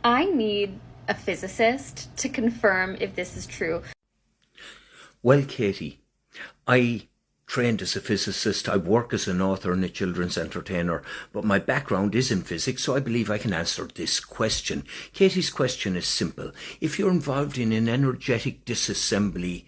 I need a physicist to confirm if this is true. Well, Katie, I trained as a physicist. I work as an author and a children's entertainer, but my background is in physics, so I believe I can answer this question. Katie's question is simple. If you're involved in an energetic disassembly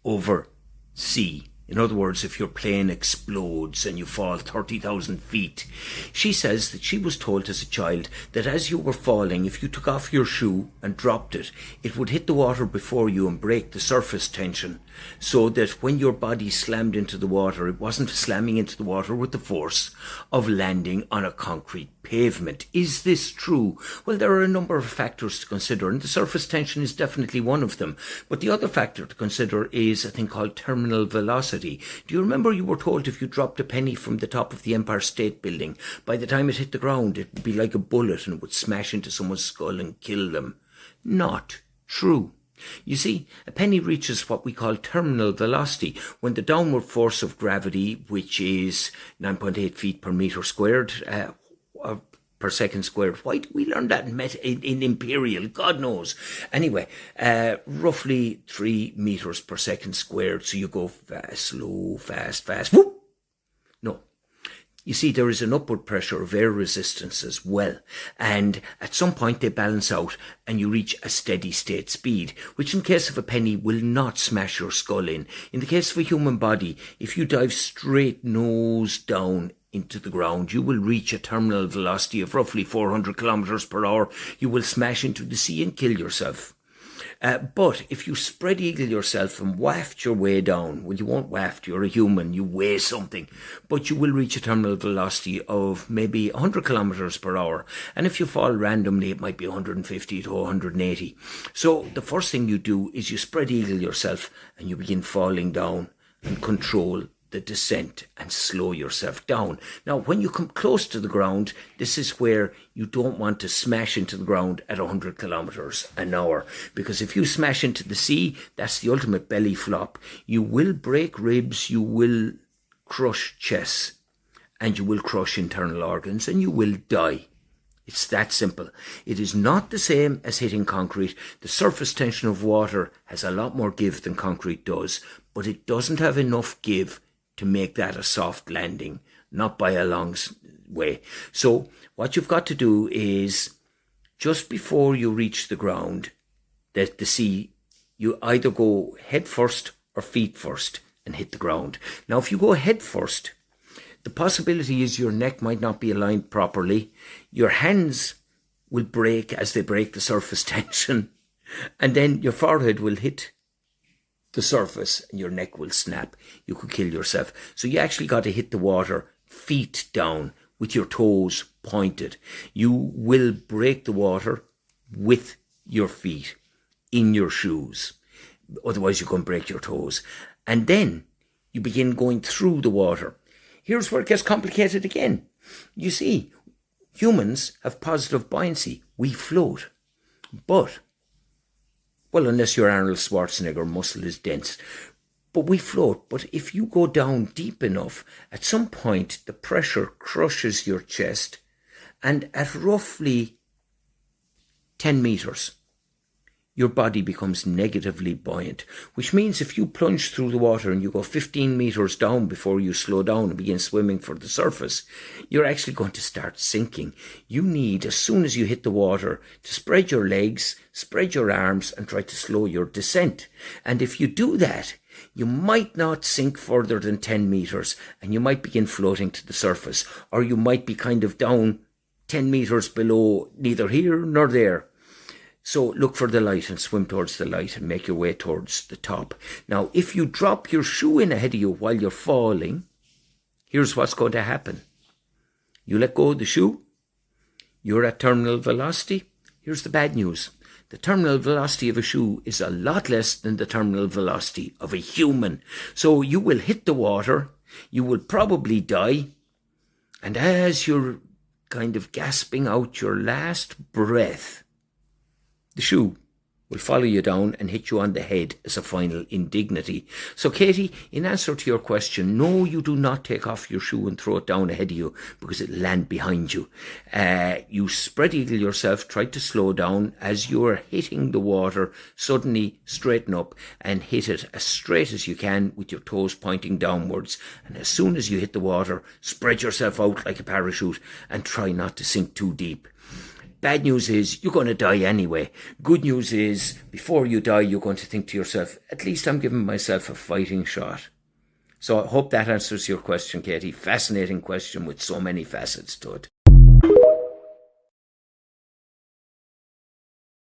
over sea, in other words, if your plane explodes and you fall 30,000 feet, she says that she was told as a child that as you were falling, if you took off your shoe and dropped it, it would hit the water before you and break the surface tension, so that when your body slammed into the water, it wasn't slamming into the water with the force of landing on a concrete pavement. Is this true? Well, there are a number of factors to consider, and the surface tension is definitely one of them. But the other factor to consider is a thing called terminal velocity. Do you remember you were told if you dropped a penny from the top of the Empire State Building, by the time it hit the ground, it would be like a bullet and it would smash into someone's skull and kill them? Not true. You see, a penny reaches what we call terminal velocity when the downward force of gravity, which is 9.8 feet per meter squared, per second squared. Why do we learn that in imperial? God knows. Anyway, roughly 3 meters per second squared. So you go fast, slow, fast, fast. Whoop! No. You see, there is an upward pressure of air resistance as well. And at some point they balance out and you reach a steady state speed, which in case of a penny will not smash your skull in. In the case of a human body, if you dive straight nose down into the ground, you will reach a terminal velocity of roughly 400 kilometers per hour. You will smash into the sea and kill yourself. But if you spread eagle yourself and waft your way down, well, you won't waft, you're a human, you weigh something, but you will reach a terminal velocity of maybe 100 kilometers per hour. And if you fall randomly, it might be 150 to 180. So the first thing you do is you spread eagle yourself and you begin falling down and control the descent and slow yourself down. Now, when you come close to the ground, this is where you don't want to smash into the ground at 100 kilometers an hour, because if you smash into the sea, that's the ultimate belly flop. You will break ribs, you will crush chests, and you will crush internal organs, and you will die. It's that simple. It is not the same as hitting concrete. The surface tension of water has a lot more give than concrete does, but it doesn't have enough give to make that a soft landing, not by a long way. So what you've got to do is, just before you reach the ground, the sea, you either go head first or feet first and hit the ground. Now, if you go head first, the possibility is your neck might not be aligned properly. Your hands will break as they break the surface tension, and then your forehead will hit the surface and your neck will snap. You could kill yourself. So you actually got to hit the water feet down with your toes pointed. You will break the water with your feet in your shoes. Otherwise you're going to break your toes. And then you begin going through the water. Here's where it gets complicated again. You see, humans have positive buoyancy. We float. But well, unless you're Arnold Schwarzenegger, muscle is dense. But we float. But if you go down deep enough, at some point the pressure crushes your chest, and at roughly 10 meters, your body becomes negatively buoyant, which means if you plunge through the water and you go 15 meters down before you slow down and begin swimming for the surface, you're actually going to start sinking. You need, as soon as you hit the water, to spread your legs, spread your arms, and try to slow your descent. And if you do that, you might not sink further than 10 meters, and you might begin floating to the surface, or you might be kind of down 10 meters below, neither here nor there. So look for the light and swim towards the light and make your way towards the top. Now, if you drop your shoe in ahead of you while you're falling, here's what's going to happen. You let go of the shoe, you're at terminal velocity. Here's the bad news. The terminal velocity of a shoe is a lot less than the terminal velocity of a human. So you will hit the water, you will probably die, and as you're kind of gasping out your last breath, the shoe will follow you down and hit you on the head as a final indignity. So, Katie, in answer to your question, no, you do not take off your shoe and throw it down ahead of you because it'll land behind you. You spread eagle yourself, try to slow down. As you're hitting the water, suddenly straighten up and hit it as straight as you can with your toes pointing downwards. And as soon as you hit the water, spread yourself out like a parachute and try not to sink too deep. Bad news is you're going to die anyway. Good news is before you die, you're going to think to yourself, at least I'm giving myself a fighting shot. So I hope that answers your question, Katie. Fascinating question with so many facets to it.